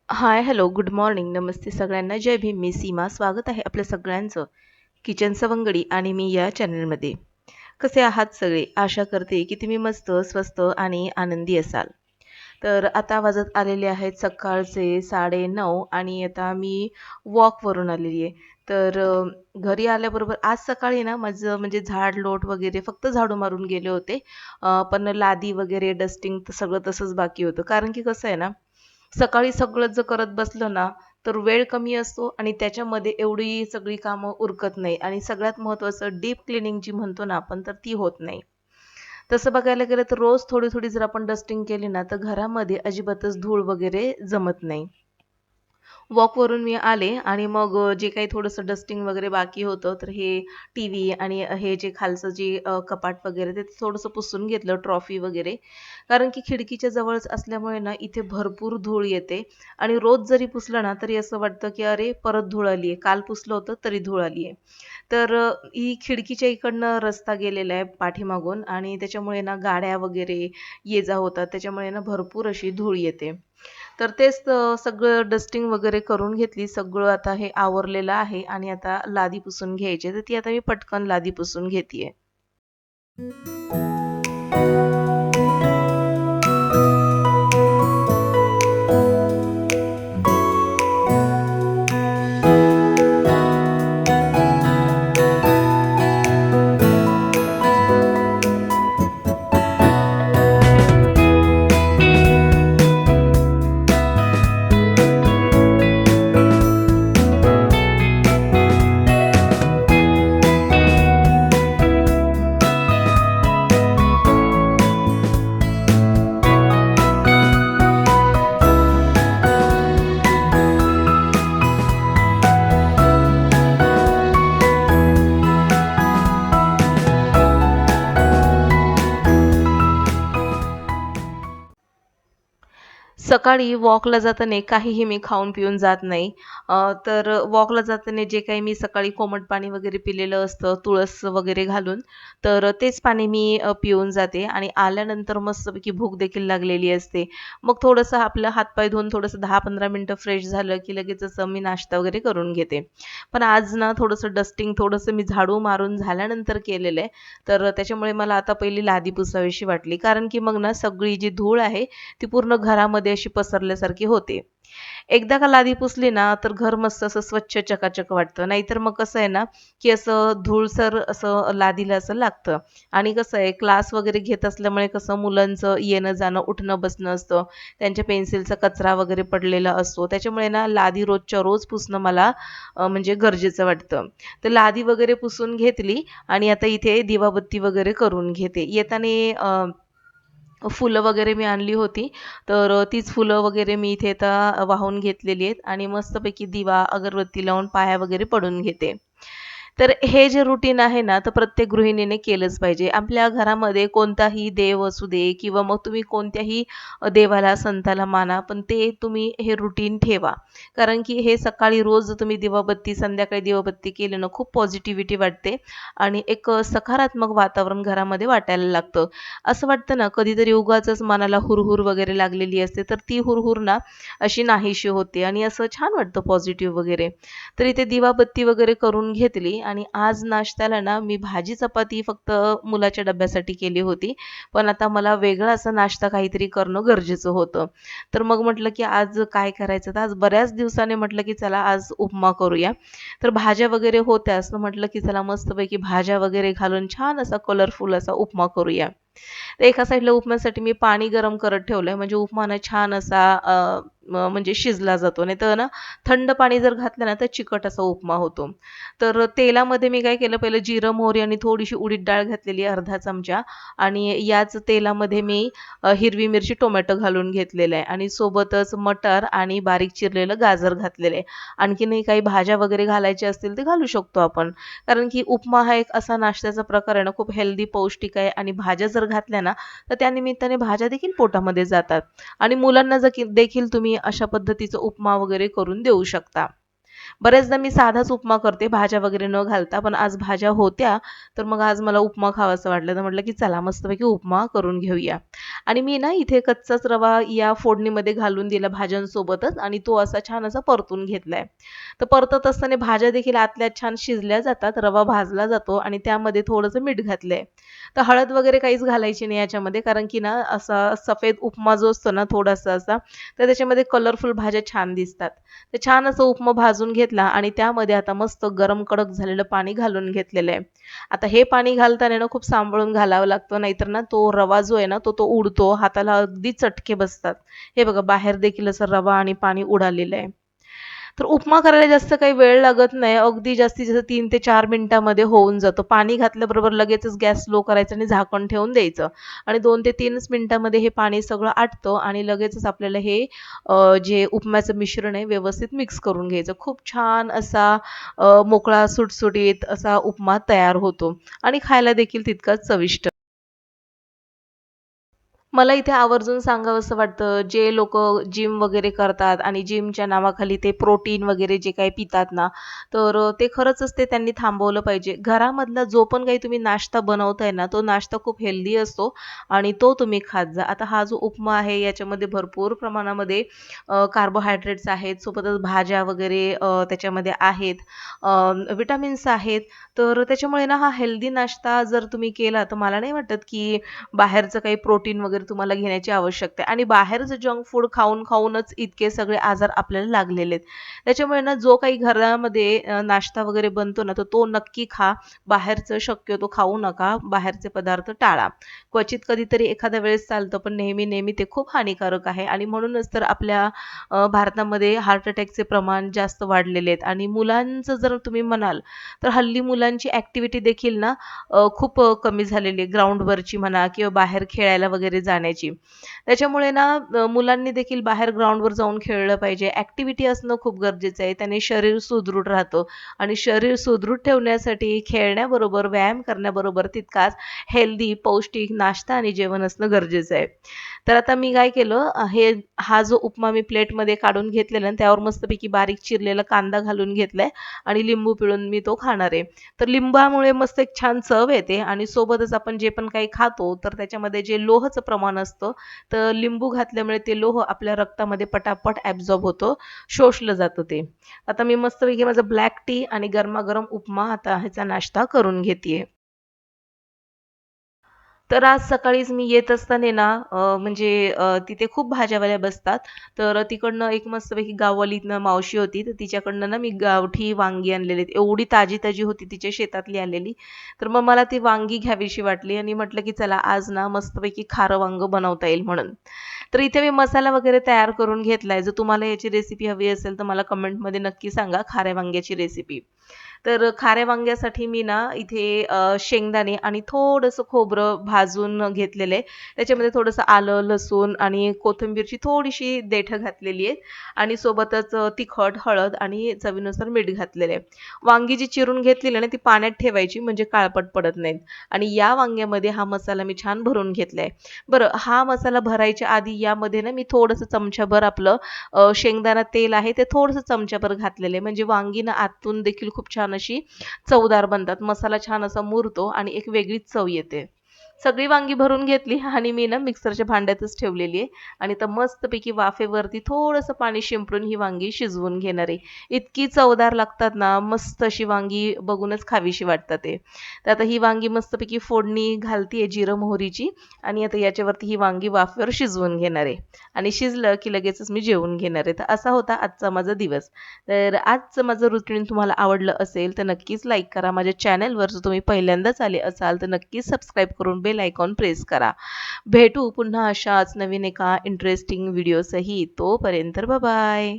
हाय, hello, good morning, नमस्ते सगळ्यांना. जय भीम. मी सीमा. स्वागत आहे आपल्या सगळ्यांचं किचन सवंगडी आणि मी या चॅनलमध्ये. कसे आहात सगळे? आशा करते की तुम्ही मस्त, स्वस्त आणि आनंदी असाल. तर आता वाजत आलेले आहेत सकाळचे 9:30 आणि आता मी वॉकवरून आलेली आहे. तर घरी आल्याबरोबर आज सकाळी ना माझं म्हणजे झाड लोट वगैरे फक्त झाडू मारून गेले होते. पण लादी वगैरे डस्टिंग सगळं तसंच बाकी होतं. कारण की कसं आहे ना, सकाळी सगळं जर करत बसलं ना, तर वेळ कमी असतो आणि त्याच्यामध्ये एवढी सगळी कामं उरकत नाही आणि सगळ्यात महत्त्वाचं डीप क्लीनिंग जी म्हणतो ना आपण, तर ती होत नाही. तसं बघायला गेलं तर रोज थोडी-थोडी जर आपण डस्टिंग केली ना, तर घरामध्ये अजिबातच धूळ वगैरे जमत नाही. वॉकवरून मी आले आणि मग जे काही थोडंसं डस्टिंग वगैरे बाकी होतं, तर हे टीव्ही आणि हे जे खालचं जे कपाट वगैरे ते थोडंसं पुसून घेतलं, ट्रॉफी वगैरे. कारण की खिडकीच्या जवळच असल्यामुळे ना, इथे भरपूर धूळ येते आणि रोज जरी पुसलं ना, तरी असं वाटतं की अरे, परत धूळ आली आहे. काल पुसलं होतं, तरी धूळ आली आहे. तर ही खिडकीच्या इकडनं रस्ता गेलेला आहे पाठीमागून आणि त्याच्यामुळे ना, गाड्या वगैरे ये-जा होतात. त्याच्यामुळे ना, भरपूर अशी धूळ येते. तर तेच सगळं डस्टिंग वगैरे करून घेतली. सगळं आता हे आवरलेलं आहे आणि आता लादी पुसून घ्यायची. तर ती आता मी पटकन लादी पुसून घेतीये. सकाळी वॉकला जाताना काहीही मी खाऊन पिऊन जात नाही. तर वॉकला जाताना जे काही मी सकाळी कोमट पाणी वगैरे पिलेलं असतं, तुळस वगैरे घालून, तर तेच पाणी मी पिऊन जाते आणि आल्यानंतर मस्तपैकी भूक देखील लागलेली असते. मग थोडंसं आपलं हातपाय धुवून थोडंसं 10-15 मिनिटं फ्रेश झालं, की लगेच असं मी नाश्ता वगैरे करून घेते. पण आज ना थोडंसं डस्टिंग थोडंसं मी झाडू मारून झाल्यानंतर केलेलं आहे. तर त्याच्यामुळे मला आता पहिली लादी पुसावीशी वाटली. कारण की मग ना सगळी जी धूळ आहे ती पूर्ण घरामध्ये अशी पसरल्यासारखी होते. एकदा का लादी पुसली ना, तर घर मस्त असं स्वच्छ चकाचक वाटतं. नाहीतर मग कसं आहे ना, की असं धूळसर असं लादीला असं लागतं. आणि कसं आहे क्लास वगैरे घेत असल्यामुळे कसं मुलांचं येणं-जाणं, उठणं-बसणं असतं. त्यांच्या पेन्सिलचा कचरा वगैरे पडलेला असतो. त्याच्यामुळे ना लादी रोजच्या रोज पुसणं मला म्हणजे गरजेचं वाटतं. तर लादी वगैरे पुसून घेतली आणि आता इथे दिवाबत्ती वगैरे करून घेते. येताना फुलं वगैरे मी आणली होती. तर तीच फुलं वगैरे मी इथे आता वाहून घेतलेली आहेत आणि मस्तपैकी दिवा, अगरबत्ती लावून पाया वगैरे पडून घेते. तर हे जे रुटीन आहे ना, तर प्रत्येक गृहिणीने केलंच पाहिजे. आपल्या घरामध्ये कोणताही देव असू दे किंवा मग तुम्ही कोणत्याही देवाला, संताला माना, पण ते तुम्ही हे रुटीन ठेवा. कारण की हे सकाळी रोज तुम्ही दिवाबत्ती, संध्याकाळी दिवाबत्ती केली ना, खूप पॉझिटिव्हिटी वाटते आणि एक सकारात्मक वातावरण घरामध्ये वाटायला लागतं. असं वाटतं ना, कधीतरी उगाचच मनाला हुरहुर वगैरे लागलेली असते, तर ती हुरहुर ना अशी नाहीशी होते आणि असं छान वाटतं पॉझिटिव्ह वगैरे. तर इथे दिवाबत्ती वगैरे करून घेतली आणि आज नाश्त्याला ना मी भाजी चपाती फक्त मुलाच्या डब्यासाठी केली होती. पण आता मला वेगळा असा नाश्ता काहीतरी करणं गरजेचं होतं. तर मग म्हटलं, की आज काय करायचं? तर आज बऱ्याच दिवसाने म्हटलं, की चला आज उपमा करूया. तर भाज्या वगैरे होत्याच, तर म्हटलं, की चला मस्तपैकी भाज्या वगैरे घालून छान असा कलरफुल असा उपमा करूया. तर एका साईडला उपम्यासाठी मी पाणी गरम करत ठेवलंय म्हणजे उपमा ना छान असा म्हणजे शिजला जातो. नाहीतर ना थंड पाणी जर घातलं ना तर चिकट असा उपमा होतो. तर तेलामध्ये मी काय केलं पहिलं जिरं, मोहरी आणि थोडीशी उडीद डाळ घातलेली अर्धा चमचा आणि याच तेलामध्ये मी हिरवी मिरची, टोमॅटो घालून घेतलेलं आहे आणि सोबतच मटर आणि बारीक चिरलेलं गाजर घातलेलं आहे. आणखीनही काही भाज्या वगैरे घालायच्या असतील तर घालू शकतो आपण. कारण की उपमा हा एक असा नाश्त्याचा प्रकार आहे ना, खूप हेल्दी, पौष्टिक आहे आणि भाज्या जर घातल्या ना, तर त्यानिमित्ताने भाज्या देखील पोटामध्ये जातात आणि मुलांना देखील तुम्ही अशा पद्धतीचा उपमा वगैरे करून देऊ शकता. बऱ्याचदा मी साधाच उपमा करते भाज्या वगैरे न घालता, पण आज भाज्या होत्या, तर मग आज मला उपमा खावासा वाटलं, तर म्हटलं की चला मस्तपैकी उपमा करून घेऊया. आणि मी ना इथे कच्चाच रवा या फोडणीमध्ये घालून दिला भाज्यांसोबतच आणि तो असा छान असा परतून घेतलाय. तर परतत असताना भाज्या देखील आतल्या छान शिजल्या जातात, रवा भाजला जातो आणि त्यामध्ये थोडंसं मीठ घातलंय. तर हळद वगैरे काहीच घालायची नाही याच्यामध्ये, कारण की ना असा सफेद उपमा जो असतो ना थोडासा असा, तर त्याच्यामध्ये कलरफुल भाज्या छान दिसतात. तर छान असं उपमा भाजून घेतला आणि त्यामध्ये आता मस्त गरम कडक झालेलं पाणी घालून घेतलेलं आहे. आता हे पाणी घालताना ना खूप सांभाळून घालावं लागतं, नाहीतर ना तो रवा जो आहे ना तो उडतो, हाताला अगदी चटके बसतात. हे बघा बाहेर देखील असं रवा आणि पाणी उडालेलं आहे. तर उपमा करायला जास्त काही वेळ लागत नाही. अगदी जास्तीत जास्त 3 ते 4 मिनिटामध्ये होऊन जातो. पाणी घातल्याबरोबर लगेचच गॅस स्लो करायचा आणि झाकण ठेवून द्यायचं आणि 2 ते 3च मिनिटामध्ये हे पाणी सगळं आटतं आणि लगेचच आपल्याला हे जे उपम्याचं मिश्रण आहे व्यवस्थित मिक्स करून घ्यायचं. खूप छान असा मोकळा सुटसुटीत असा उपमा तयार होतो आणि खायला देखील तितकाच चविष्ट. मला इथे आवर्जून सांगावसं वाटतं, जे लोकं जिम वगैरे करतात आणि जिमच्या नावाखाली ते प्रोटीन वगैरे जे काही पितात ना, तर ते खरंचच ते त्यांनी थांबवलं पाहिजे. घरामधला जो पण काही तुम्ही नाश्ता बनवताय ना, तो नाश्ता खूप हेल्दी असतो आणि तो तुम्ही खात जा. आता हा जो उपमा आहे, याच्यामध्ये भरपूर प्रमाणामध्ये कार्बोहायड्रेट्स आहेत, सोबतच भाज्या वगैरे त्याच्यामध्ये आहेत, विटामिन्स आहेत. तर त्याच्यामुळे ना, हा हेल्दी नाश्ता जर तुम्ही केला, तर मला नाही वाटत की बाहेरचं काही प्रोटीन वगैरे तुम्हाला घेण्याची आवश्यकता आहे आणि बाहेरचं जंक फूड खाऊन-खाऊनच इतके सगळे आजार आपल्याला लागलेले आहेत. त्याच्यामुळे ना जो काही घरामध्ये नाश्ता वगैरे बनतो ना, तर तो नक्की खा. बाहेरचं शक्यतो खाऊ नका. बाहेरचे पदार्थ टाळा. क्वचित कधीतरी एखाद्या वेळेस चालतं, पण नेहमी-नेहमी ते खूप हानिकारक आहे आणि म्हणूनच तर आपल्या भारतामध्ये हार्ट अटॅकचे प्रमाण जास्त वाढलेले आहेत आणि मुलांचं जर तुम्ही म्हणाल, तर हल्ली मुलांची ॲक्टिव्हिटी देखील ना खूप कमी झालेली आहे. ग्राउंडवरची म्हणा किंवा बाहेर खेळायला वगैरे जाण्याची. त्याच्यामुळे ना मुलांनी देखील बाहेर ग्राउंडवर जाऊन खेळलं पाहिजे. ॲक्टिव्हिटी असणं खूप गरजेचं आहे. त्याने शरीर सुदृढ राहतं आणि शरीर सुदृढ ठेवण्यासाठी खेळण्याबरोबर, व्यायाम करण्याबरोबर तितकाच हेल्दी, पौष्टिक नाश्ता आणि जेवण असणं गरजेचं आहे. तर आता मी काय केलं हा जो उपमा मी प्लेटमध्ये काढून घेतलेला आणि त्यावर मस्तपैकी बारीक चिरलेला कांदा घालून घेतलाय आणि लिंबू पिळून मी तो खाणार आहे. तर लिंबामुळे मस्त एक छान चव येते आणि सोबतच आपण जे पण काही खातो, तर त्याच्यामध्ये जे लोहचं प्रमाण असतं, तर लिंबू घातल्यामुळे ते लोह आपल्या रक्तामध्ये पटापट ॲब्झॉर्ब होतं, शोषलं जातं ते. आता मी मस्तपैकी माझा ब्लॅक टी आणि गरमागरम उपमा आता ह्याचा नाश्ता करून घेतेय. तर आज सकाळीच मी येत असताना ना म्हणजे तिथे खूप भाज्यावाल्या बसतात. तर तिकडनं एक मस्तपैकी गाववालीतनं मावशी होती. तर तिच्याकडनं ना मी गावठी वांगी आणलेली आहेत. एवढी ताजी-ताजी होती तिच्या शेतातली आलेली. तर मग मला ती वांगी घ्यावीशी वाटली आणि म्हटलं की चला आज ना मस्तपैकी खारं वांगं बनवता येईल म्हणून. तर इथे मी मसाला वगैरे तयार करून घेतलाय. जर तुम्हाला याची रेसिपी हवी असेल तर मला कमेंटमध्ये नक्की सांगा खाऱ्या वांग्याची रेसिपी. तर खाऱ्या वांग्यासाठी मी ना इथे शेंगदाणे आणि थोडंसं खोबरं भाजून घेतलेलं आहे. त्याच्यामध्ये थोडंसं आलं, लसूण आणि कोथिंबीरची थोडीशी देठं घातलेली आहेत आणि सोबतच तिखट, हळद आणि चवीनुसार मीठ घातलेलं आहे. वांगी जी चिरून घेतलेली आहे ना, ती पाण्यात ठेवायची म्हणजे काळपट पडत नाहीत आणि या वांग्यामध्ये हा मसाला मी छान भरून घेतलाय. बरं, हा मसाला भरायच्या आधी यामध्ये ना मी थोडंसं चमच्याभर आपलं शेंगदाणा तेल आहे ते थोडंसं चमच्याभर घातलेलं आहे. म्हणजे वांगी ना आतून देखील खूप छान अशी चवदार बनतात. मसाला छान असा मुरतो आणि एक वेगळीच चव येते. सगळी वांगी भरून घेतली आणि मी ना मिक्सरच्या भांड्यातच ठेवलेली आहे आणि आता मस्तपैकी वाफेवरती थोडंसं पाणी शिंपडून ही वांगी शिजवून घेणार आहे. इतकी चवदार लागतात ना, मस्त अशी वांगी बघूनच खावीशी वाटतात ते. तर आता ही वांगी मस्तपैकी फोडणी घालतीये जिरं मोहरीची आणि आता याच्यावरती ही वांगी वाफेवर शिजवून घेणार आहे आणि शिजलं की लगेचच मी जेवून घेणार आहे. तर असा होता आजचा माझा दिवस. तर आजचं माझं रुटीन तुम्हाला आवडलं असेल तर नक्कीच लाईक करा. माझ्या चॅनलवर जर तुम्ही पहिल्यांदाच आले असाल तर नक्कीच सबस्क्राईब करून बेल आयकॉन प्रेस करा. भेटू पुन्हा अशाच नवीन एका इंटरेस्टिंग व्हिडिओसही. तोपर्यंत बाय.